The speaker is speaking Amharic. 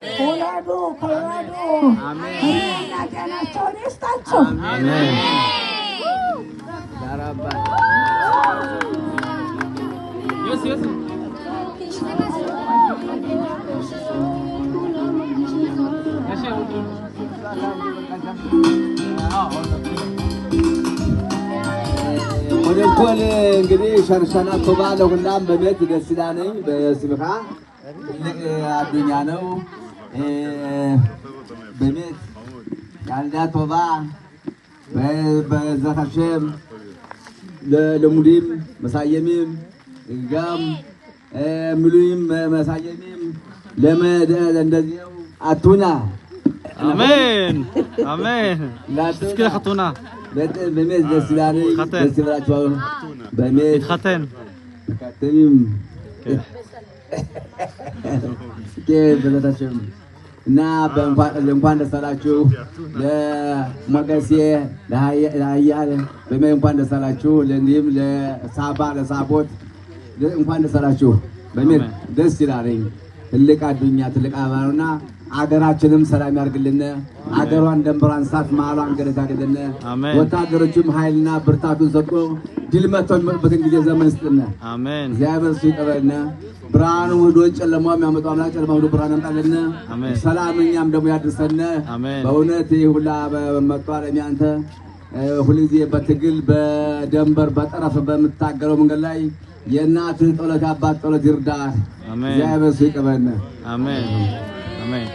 Kolado, Kolado. Amin. Amin. Darabban. Yes, yes. ወደኮል እንግዲህ ሸርሸና ተባለ ሁላም በቤት ደስ ይላልኝ በስብኻ አዱኛ ነው በቤት ያልዳ ተባ በዘኻሸም ለሙዲም መሳየሚም ጋም ምሉይም መሳየሚም ለመደ እንደዚያው አቱና አሜን አሜን እስኪ ኸቱና በሜት ደስ ይላልኝ ደስ ይላችኋል በሜት ኸተን ከተም በለታችሁም እና እንኳን ደስ አላችሁ ለሞገሴ ለሀያል በሜት እንኳን ደስ አላችሁ ለንዲም ለሳባ ለሳቦት እንኳን ደስ አላችሁ በሜት ደስ ይላልኝ ትልቅ አዱኛ ትልቅ አባውና አገራችንም ሰላም ያርግልን አገሯን ደንበሯን ሳት ማሏን ገረታ ያርግልን ወታደሮችም ኃይልና ብርታቱን ሰጥቶ ድል መጥተው የሚመጡበትን ጊዜ ዘመን ይስጥልን አሜን እግዚአብሔር ሲቀበልና ብርሃኑ ወዶ ጨለማው የሚያመጣው አምላክ ጨለማው ወዶ ብርሃን ያምጣልን ሰላምኛም ደግሞ ያድርሰን በእውነት ይሁላ በመጣለም ያንተ ሁልጊዜ በትግል በደንበር በጠረፍ በመታገለው መንገድ ላይ የእናትህ ጸሎት አባት ጸሎት ይርዳ እግዚአብሔር ሲቀበልና አሜን አሜን